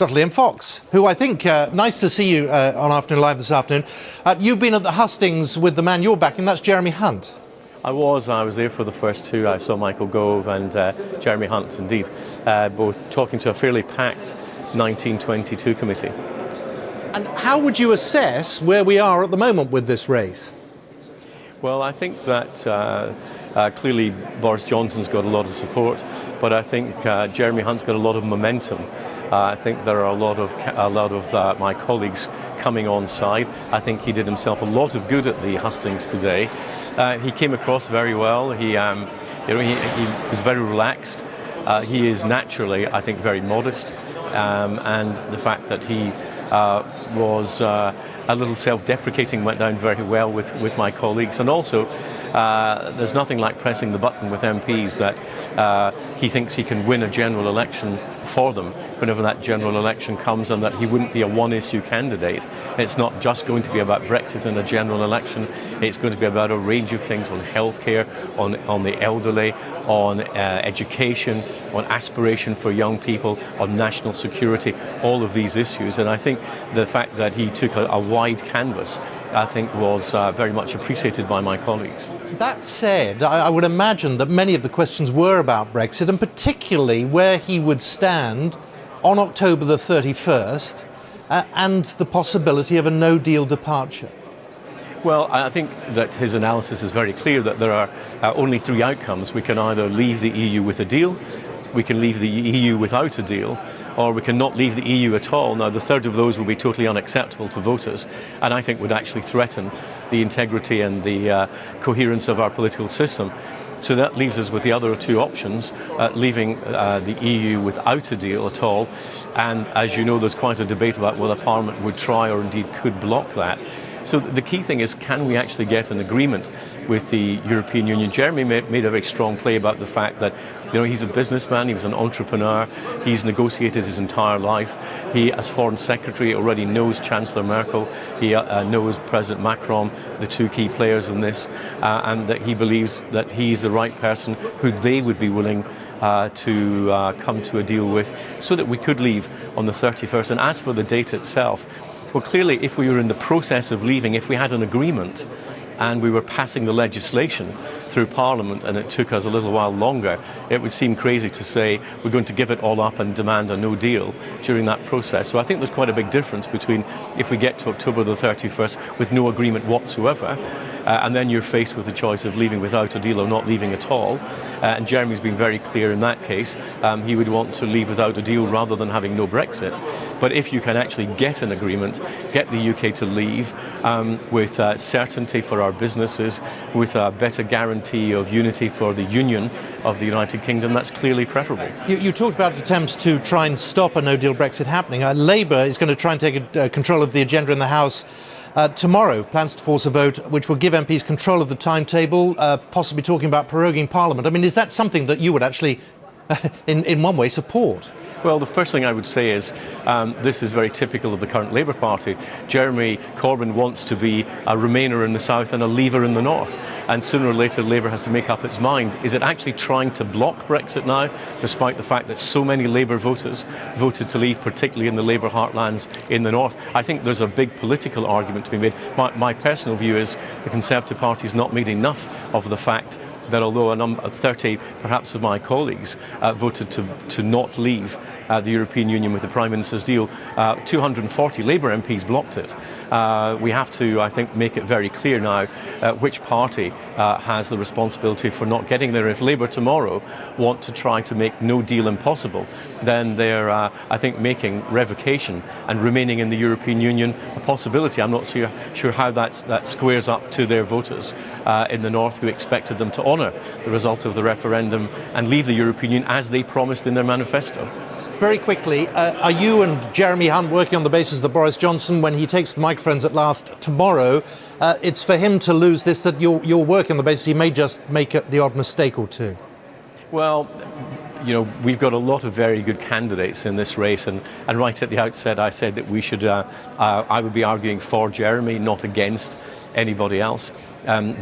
got Liam Fox, who I think, nice to see you on Afternoon Live this afternoon. You've been at the hustings with the man you're backing, that's Jeremy Hunt. I was there for the first two. I saw Michael Gove and Jeremy Hunt, indeed, both talking to a fairly packed 1922 committee. And how would you assess where we are at the moment with this race? Well, I think that clearly Boris Johnson's got a lot of support, but I think Jeremy Hunt's got a lot of momentum. I think there are a lot of my colleagues coming on side. I think he did himself a lot of good at the hustings today. He came across very well. He was very relaxed. He is naturally, I think, very modest, and the fact that he was a little self-deprecating went down very well with my colleagues. And also, there's nothing like pressing the button with MPs that he thinks he can win a general election for them whenever that general election comes, and that he wouldn't be a one-issue candidate. It's not just going to be about Brexit in a general election. It's going to be about a range of things on healthcare, on the elderly, on education, on aspiration for young people, on national security, all of these issues. And I think the fact that he took a wide canvas, I think, was very much appreciated by my colleagues. That said, I would imagine that many of the questions were about Brexit, and particularly where he would stand on October the 31st and the possibility of a no-deal departure. Well, I think that his analysis is very clear that there are only three outcomes. We can either leave the EU with a deal, we can leave the EU without a deal, or we can not leave the EU at all. Now, the third of those will be totally unacceptable to voters, and I think would actually threaten the integrity and the coherence of our political system. So that leaves us with the other two options, leaving the EU without a deal at all. And as you know, there's quite a debate about whether Parliament would try or indeed could block that. So the key thing is, can we actually get an agreement with the European Union? Jeremy made a very strong play about the fact that, he's a businessman, he was an entrepreneur, he's negotiated his entire life. He, as Foreign Secretary, already knows Chancellor Merkel, he knows President Macron, the two key players in this, and that he believes that he's the right person who they would be willing to come to a deal with, so that we could leave on the 31st. And as for the date itself, well, clearly, if we were in the process of leaving, if we had an agreement and we were passing the legislation through Parliament and it took us a little while longer, it would seem crazy to say we're going to give it all up and demand a no deal during that process. So I think there's quite a big difference between if we get to October the 31st with no agreement whatsoever, and then you're faced with the choice of leaving without a deal or not leaving at all. And Jeremy's been very clear in that case. He would want to leave without a deal rather than having no Brexit. But if you can actually get an agreement, get the UK to leave with certainty for our businesses, with a better guarantee of unity for the Union of the United Kingdom, that's clearly preferable. You talked about attempts to try and stop a no-deal Brexit happening. Labour is going to try and take control of the agenda in the House tomorrow, plans to force a vote which will give MPs control of the timetable, possibly talking about proroguing Parliament. I mean, is that something that you would actually, in one way, support? Well, the first thing I would say is this is very typical of the current Labour Party. Jeremy Corbyn wants to be a Remainer in the south and a Leaver in the north. And sooner or later, Labour has to make up its mind. Is it actually trying to block Brexit now, despite the fact that so many Labour voters voted to leave, particularly in the Labour heartlands in the north? I think there's a big political argument to be made. My personal view is the Conservative Party's not made enough of the fact that although 30 perhaps of my colleagues voted to not leave the European Union with the Prime Minister's deal, 240 Labour MPs blocked it. We have to, I think, make it very clear now which party has the responsibility for not getting there. If Labour tomorrow want to try to make no deal impossible, then they're, I think, making revocation and remaining in the European Union a possibility. I'm not sure how that squares up to their voters in the north, who expected them to honour the result of the referendum and leave the European Union as they promised in their manifesto. Very quickly, are you and Jeremy Hunt working on the basis that Boris Johnson, when he takes the microphones at last tomorrow, it's for him to lose this, that you're working on the basis he may just make the odd mistake or two? Well, we've got a lot of very good candidates in this race, and right at the outset I said that we should, I would be arguing for Jeremy, not against anybody else.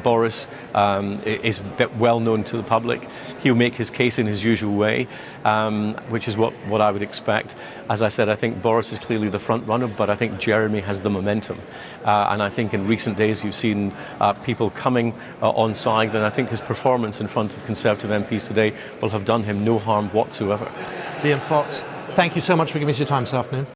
Boris is well known to the public. He'll make his case in his usual way, which is what I would expect. As I said, I think Boris is clearly the front runner, but I think Jeremy has the momentum. And I think in recent days you've seen people coming on side, and I think his performance in front of Conservative MPs today will have done him no harm whatsoever. Liam Fox, thank you so much for giving us your time this afternoon.